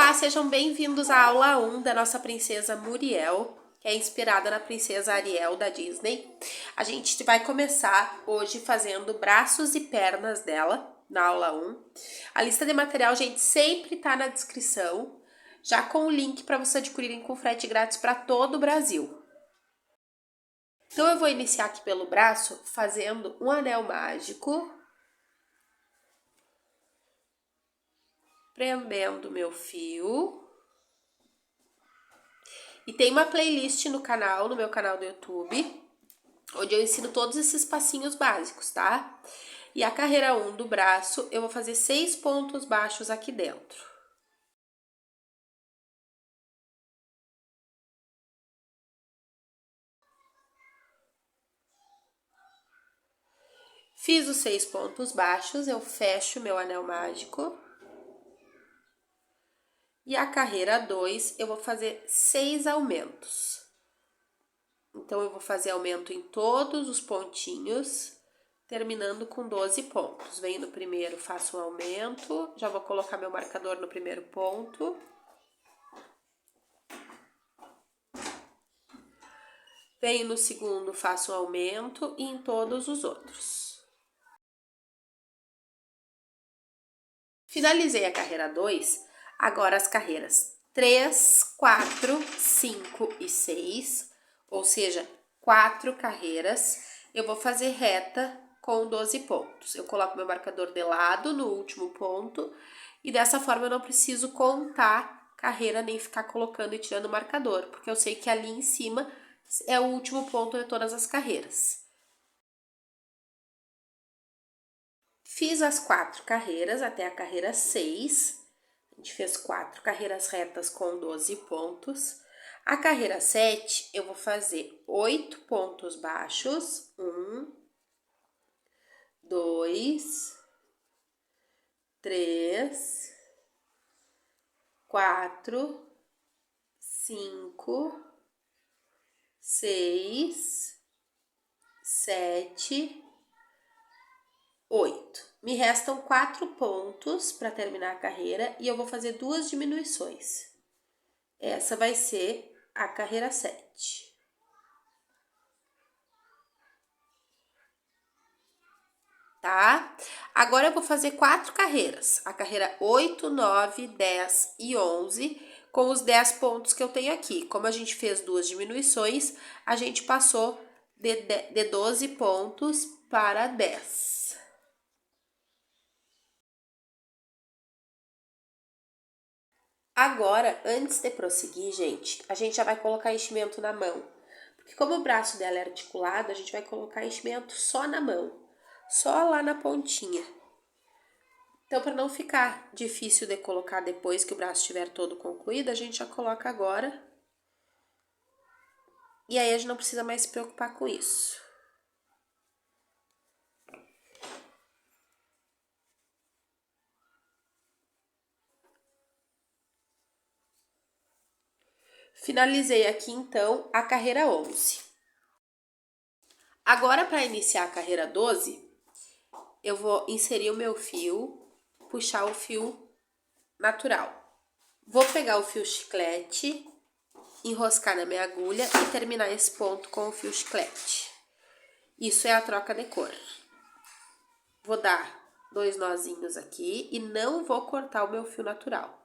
Olá, sejam bem-vindos à aula 1 da nossa princesa Muriel, que é inspirada na princesa Ariel da Disney. A gente vai começar hoje fazendo braços e pernas dela, na aula 1. A lista de material, gente, sempre tá na descrição, já com o link para vocês adquirirem com frete grátis para todo o Brasil. Então eu vou iniciar aqui pelo braço fazendo um anel mágico, prendendo meu fio. E tem uma playlist no canal, no meu canal do YouTube, onde eu ensino todos esses passinhos básicos, tá? E a carreira 1 do braço, eu vou fazer 6 pontos baixos aqui dentro. Fiz os 6 pontos baixos, eu fecho meu anel mágico. E a carreira 2, eu vou fazer 6 aumentos. Então, eu vou fazer aumento em todos os pontinhos, terminando com 12 pontos. Venho no primeiro, faço um aumento, já vou colocar meu marcador no primeiro ponto. Venho no segundo, faço um aumento e em todos os outros. Finalizei a carreira 2, agora as carreiras 3, 4, 5 e 6, ou seja, 4 carreiras, eu vou fazer reta com 12 pontos. Eu coloco meu marcador de lado no último ponto e dessa forma eu não preciso contar carreira nem ficar colocando e tirando o marcador, porque eu sei que ali em cima é o último ponto de todas as carreiras. Fiz as 4 carreiras até a carreira 6. A gente fez 4 carreiras retas com 12 pontos. A carreira 7, eu vou fazer 8 pontos baixos. 1, 2, 3, 4, 5, 6, 7, 8. Me restam 4 pontos para terminar a carreira e eu vou fazer 2 diminuições. Essa vai ser a carreira 7. Tá? Agora eu vou fazer 4 carreiras. A carreira 8, 9, 10 e 11 com os 10 pontos que eu tenho aqui. Como a gente fez 2 diminuições, a gente passou de 12 pontos para 10. Agora, antes de prosseguir, gente, a gente já vai colocar enchimento na mão. Porque como o braço dela é articulado, a gente vai colocar enchimento só na mão. Só lá na pontinha. Então, para não ficar difícil de colocar depois que o braço estiver todo concluído, a gente já coloca agora. E aí, a gente não precisa mais se preocupar com isso. Finalizei aqui, então, a carreira 11. Agora, para iniciar a carreira 12, eu vou inserir o meu fio, puxar o fio natural. Vou pegar o fio chiclete, enroscar na minha agulha e terminar esse ponto com o fio chiclete. Isso é a troca de cor. Vou dar 2 nozinhos aqui e não vou cortar o meu fio natural.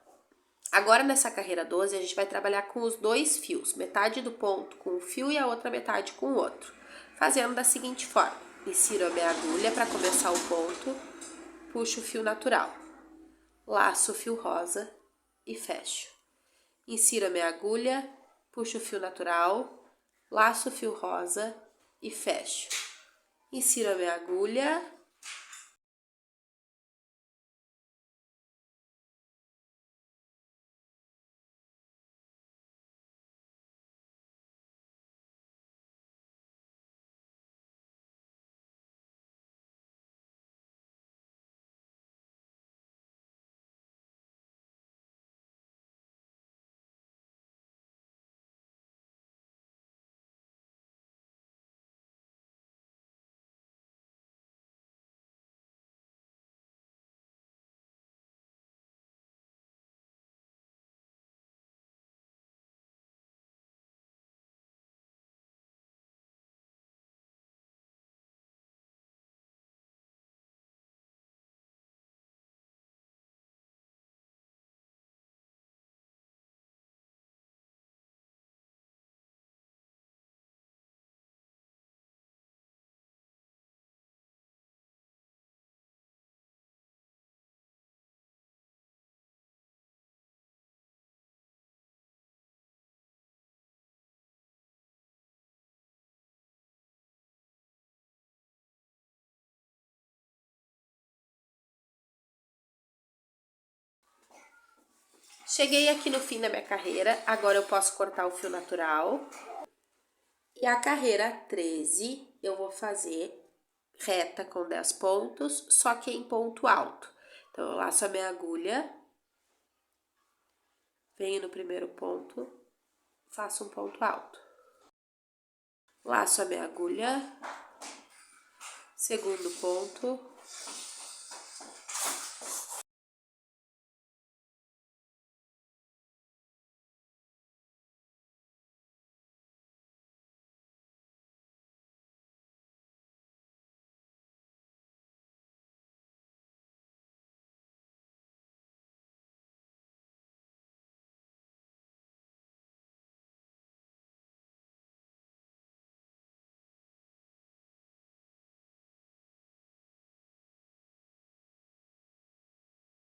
Agora, nessa carreira 12, a gente vai trabalhar com os 2 fios, metade do ponto com um fio e a outra metade com o outro, fazendo da seguinte forma: insiro a minha agulha para começar o ponto, puxo o fio natural, laço o fio rosa e fecho. Insiro a minha agulha, puxo o fio natural, laço o fio rosa e fecho. Insiro a minha agulha, Cheguei aqui no fim da minha carreira, agora eu posso cortar o fio natural. E a carreira 13 eu vou fazer reta com 10 pontos, só que em ponto alto. Então, eu laço a minha agulha, venho no primeiro ponto, faço um ponto alto. Laço a minha agulha, segundo ponto.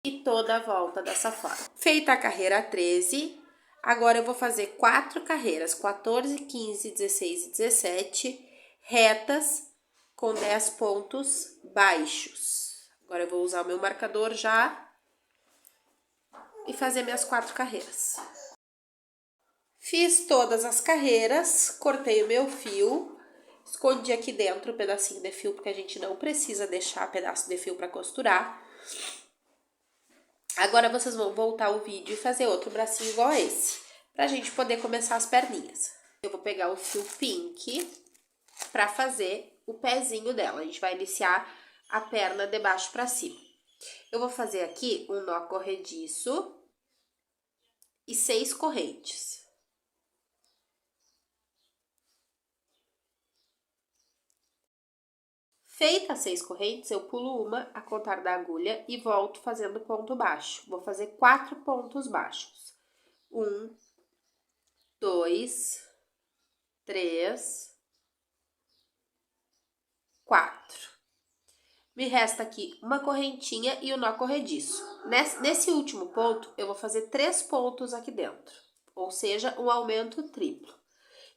E toda a volta dessa forma. Feita a carreira 13, agora eu vou fazer 4 carreiras, 14, 15, 16 e 17, retas com 10 pontos baixos. Agora eu vou usar o meu marcador já e fazer minhas 4 carreiras. Fiz todas as carreiras, cortei o meu fio, escondi aqui dentro o pedacinho de fio, porque a gente não precisa deixar pedaço de fio para costurar. Agora vocês vão voltar o vídeo e fazer outro bracinho igual a esse, pra gente poder começar as perninhas. Eu vou pegar o fio pink pra fazer o pezinho dela. A gente vai iniciar a perna de baixo pra cima. Eu vou fazer aqui um nó corrediço e 6 correntes. Feitas 6 correntes, eu pulo uma a contar da agulha e volto fazendo ponto baixo. Vou fazer 4 pontos baixos. 1, 2, 3, 4. Me resta aqui uma correntinha e o nó corrediço. Nesse último ponto, eu vou fazer 3 pontos aqui dentro, ou seja, um aumento triplo.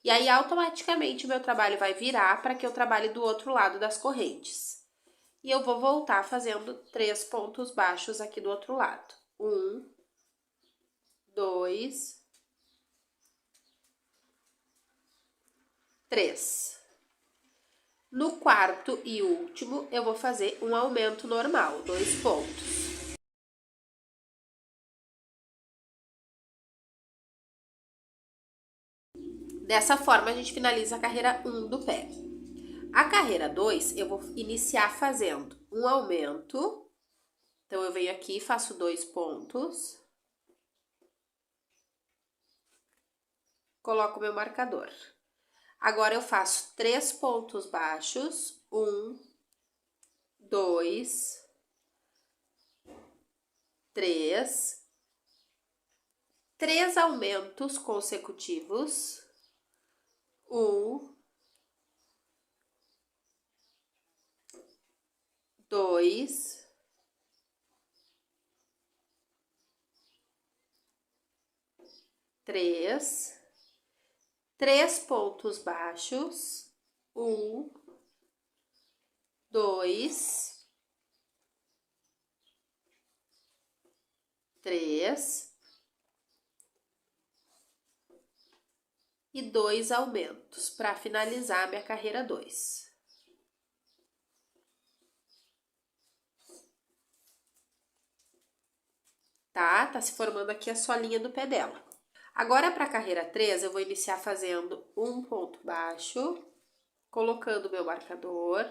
E aí, automaticamente, o meu trabalho vai virar para que eu trabalhe do outro lado das correntes. E eu vou voltar fazendo 3 pontos baixos aqui do outro lado. 1, 2, 3. No quarto e último, eu vou fazer um aumento normal, 2 pontos. Dessa forma, a gente finaliza a carreira 1 do pé. A carreira 2, eu vou iniciar fazendo um aumento. Então, eu venho aqui e faço 2 pontos. Coloco o meu marcador. Agora, eu faço 3 pontos baixos. 1, 2, 3. 3 aumentos consecutivos. 1, 2, 3. 3 pontos baixos. 1, 2, 3. E 2 aumentos para finalizar a minha carreira 2. Tá se formando aqui a solinha do pé dela. Agora, para a carreira 3, eu vou iniciar fazendo um ponto baixo, colocando o meu marcador,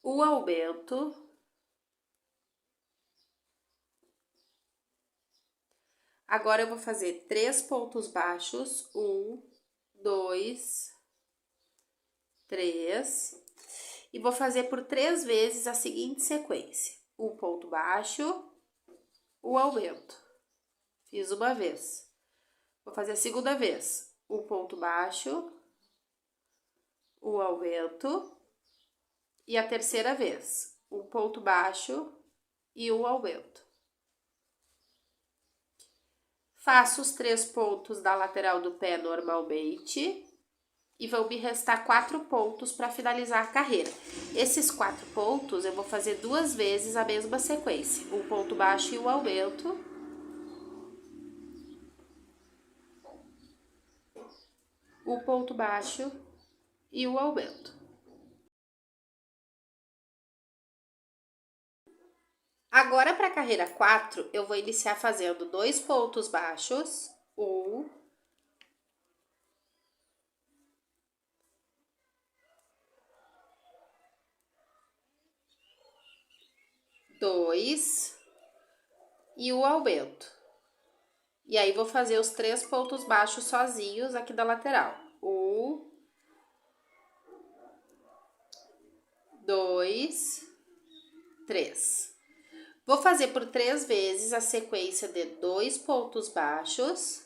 um aumento, agora eu vou fazer 3 pontos baixos, 1, 2, 3, e vou fazer por 3 vezes a seguinte sequência: um ponto baixo, um aumento. Fiz uma vez. Vou fazer a segunda vez. Um ponto baixo, um aumento. E a terceira vez. Um ponto baixo e um aumento. Faço os 3 pontos da lateral do pé normalmente. e vão me restar 4 pontos para finalizar a carreira. Esses 4 pontos eu vou fazer 2 vezes a mesma sequência, um ponto baixo e um aumento. Um ponto baixo e um aumento. Agora, para a carreira 4, eu vou iniciar fazendo 2 pontos baixos, 1, 2 e o aumento. E aí, vou fazer os 3 pontos baixos sozinhos aqui da lateral. 1, 2, 3. Vou fazer por 3 vezes a sequência de 2 pontos baixos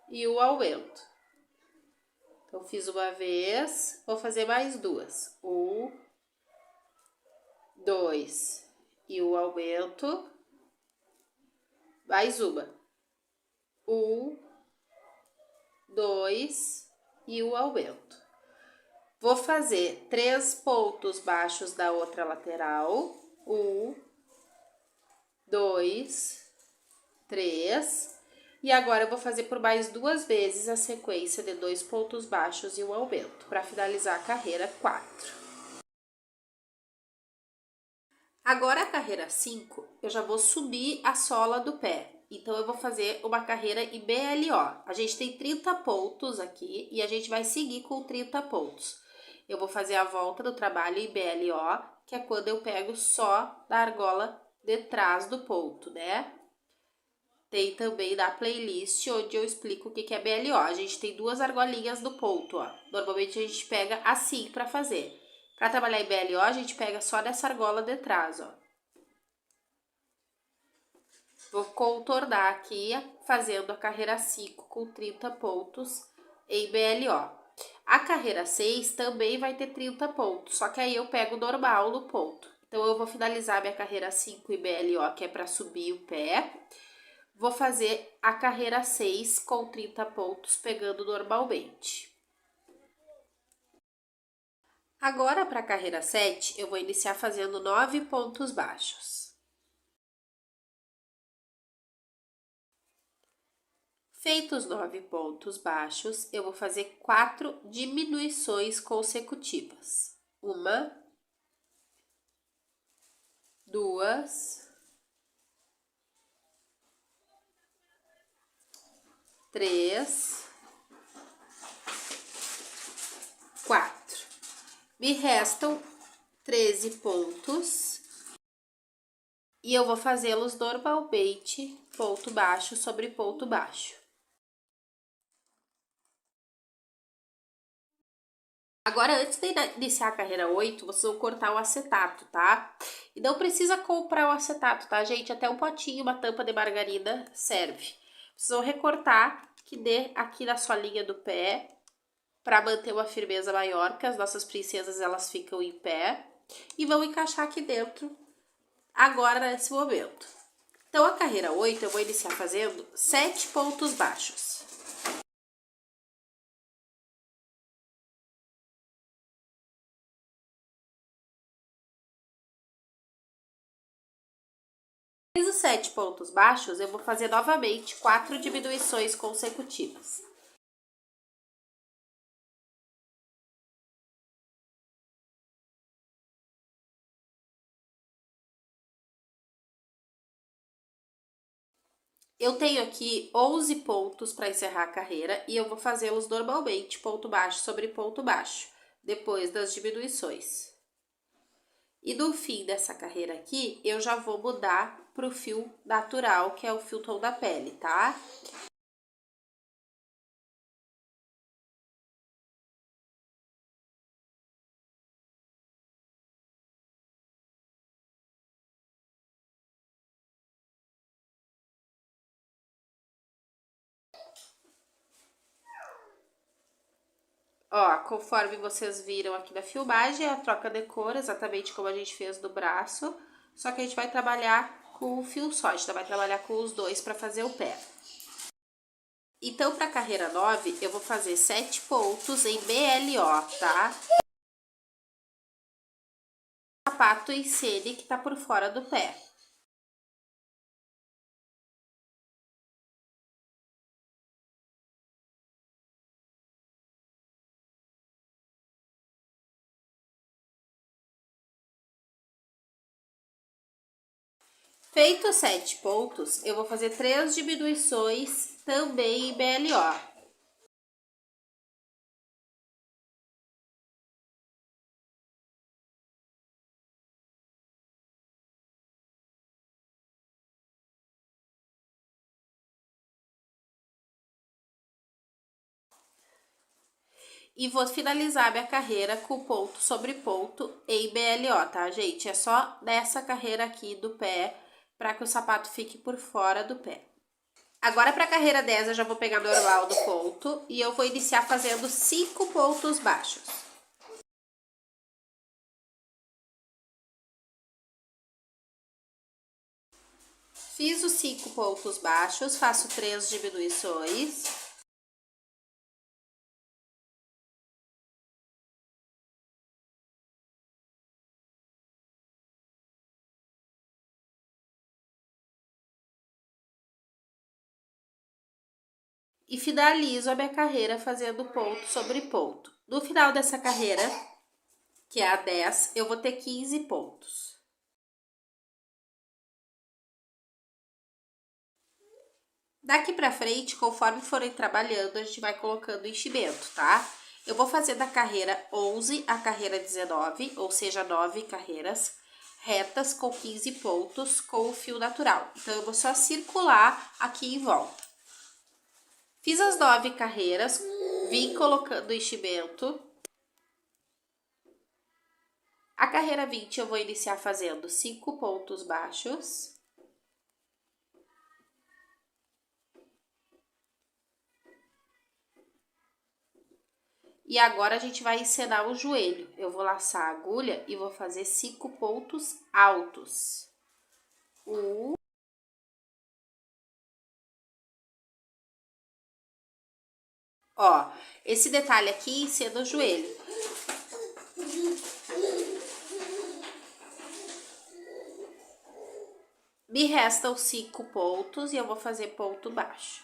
e o aumento. Então, fiz uma vez, vou fazer mais 2. 1, 2 e o aumento. Mais uma. 1, 2 e o aumento. Vou fazer 3 pontos baixos da outra lateral. 1, 2, 3. E agora eu vou fazer por mais 2 vezes a sequência de 2 pontos baixos e um aumento, para finalizar a carreira 4. Agora a carreira 5, eu já vou subir a sola do pé. Então, eu vou fazer uma carreira em BLO. A gente tem 30 pontos aqui e a gente vai seguir com 30 pontos. Eu vou fazer a volta do trabalho em BLO, que é quando eu pego só da argola de trás do ponto, né? Tem também na playlist onde eu explico o que é BLO. A gente tem 2 argolinhas do ponto, ó. Normalmente a gente pega assim para fazer. Para trabalhar em BLO, a gente pega só dessa argola de trás, ó. Vou contornar aqui, fazendo a carreira 5 com 30 pontos em BLO. A carreira 6 também vai ter 30 pontos, só que aí eu pego o normal no ponto. Então, eu vou finalizar minha carreira 5 em BLO, que é para subir o pé. Vou fazer a carreira 6 com 30 pontos, pegando normalmente. Agora, para a carreira 7, eu vou iniciar fazendo 9 pontos baixos. Feitos 9 pontos baixos, eu vou fazer 4 diminuições consecutivas. 1, 2, 3, 4. Me restam 13 pontos e eu vou fazê-los normalmente, ponto baixo sobre ponto baixo. Agora, antes de iniciar a carreira 8, vocês vão cortar o acetato, tá? E não precisa comprar o acetato, tá, gente? Até um potinho, uma tampa de margarina serve. Vocês vão recortar que dê aqui na solinha do pé, para manter uma firmeza maior, porque as nossas princesas, elas ficam em pé. E vão encaixar aqui dentro, agora, nesse momento. Então, a carreira 8, eu vou iniciar fazendo 7 pontos baixos. Fiz os 7 pontos baixos, eu vou fazer novamente 4 diminuições consecutivas. Eu tenho aqui 11 pontos para encerrar a carreira e eu vou fazê-los normalmente, ponto baixo sobre ponto baixo, depois das diminuições. E no fim dessa carreira aqui, eu já vou mudar para o fio natural, que é o fio tom da pele, tá? Ó, conforme vocês viram aqui na filmagem, a troca de cor, exatamente como a gente fez no braço, só que a gente vai trabalhar com o fio só, a gente vai trabalhar com os dois para fazer o pé. Então, para a carreira 9, eu vou fazer 7 pontos em BLO, tá? Sapato em sene que tá por fora do pé. Feito 7 pontos, eu vou fazer 3 diminuições também em BLO. E vou finalizar minha carreira com ponto sobre ponto em BLO, tá, gente? É só nessa carreira aqui do pé, para que o sapato fique por fora do pé. Agora, para a carreira 10, eu já vou pegar normal do ponto e eu vou iniciar fazendo 5 pontos baixos. Fiz os 5 pontos baixos, faço 3 diminuições. E finalizo a minha carreira fazendo ponto sobre ponto. No final dessa carreira, que é a 10, eu vou ter 15 pontos. Daqui pra frente, conforme forem trabalhando, a gente vai colocando enchimento, tá? Eu vou fazer da carreira 11 a carreira 19, ou seja, 9 carreiras retas com 15 pontos com o fio natural. Então, eu vou só circular aqui em volta. Fiz as 9 carreiras, vim colocando enchimento. A carreira 20 eu vou iniciar fazendo 5 pontos baixos. E agora a gente vai encenar o joelho. Eu vou laçar a agulha e vou fazer 5 pontos altos. Ó, esse detalhe aqui encena o joelho. Me restam 5 pontos e eu vou fazer ponto baixo.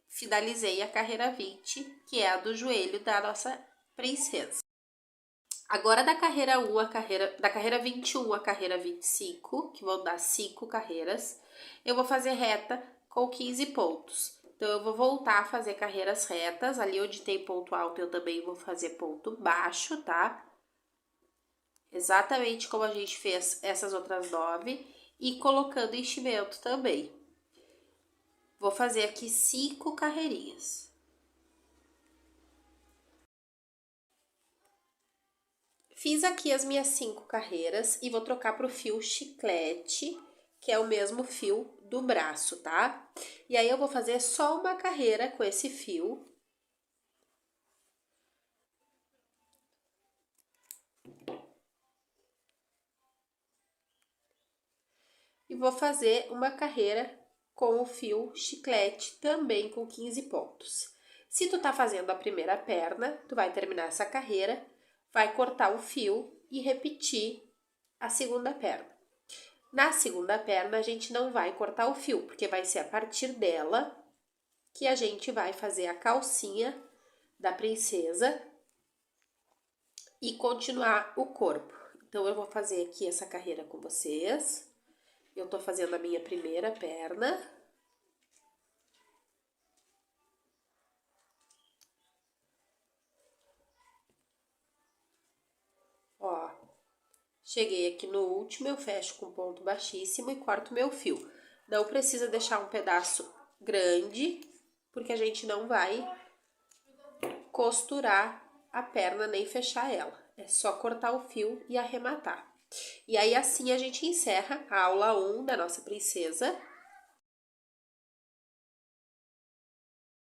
Finalizei a carreira 20, que é a do joelho da nossa princesa. Agora da carreira 1 da carreira 21 à carreira 25, que vão dar 5 carreiras, eu vou fazer reta com 15 pontos. Então, eu vou voltar a fazer carreiras retas, ali onde tem ponto alto eu também vou fazer ponto baixo, tá? Exatamente como a gente fez essas outras 9 e colocando enchimento também. Vou fazer aqui 5 carreirinhas. Fiz aqui as minhas 5 carreiras e vou trocar para o fio chiclete, que é o mesmo fio do braço, tá? E aí, eu vou fazer só uma carreira com esse fio. E vou fazer uma carreira com o fio chiclete, também com 15 pontos. Se tu tá fazendo a primeira perna, tu vai terminar essa carreira, vai cortar o fio e repetir a segunda perna. Na segunda perna, a gente não vai cortar o fio, porque vai ser a partir dela que a gente vai fazer a calcinha da princesa e continuar o corpo. Então, eu vou fazer aqui essa carreira com vocês. Eu tô fazendo a minha primeira perna. Ó, cheguei aqui no último, eu fecho com ponto baixíssimo e corto meu fio. Não precisa deixar um pedaço grande, porque a gente não vai costurar a perna nem fechar ela. É só cortar o fio e arrematar. E aí, assim, a gente encerra a aula 1 da nossa princesa.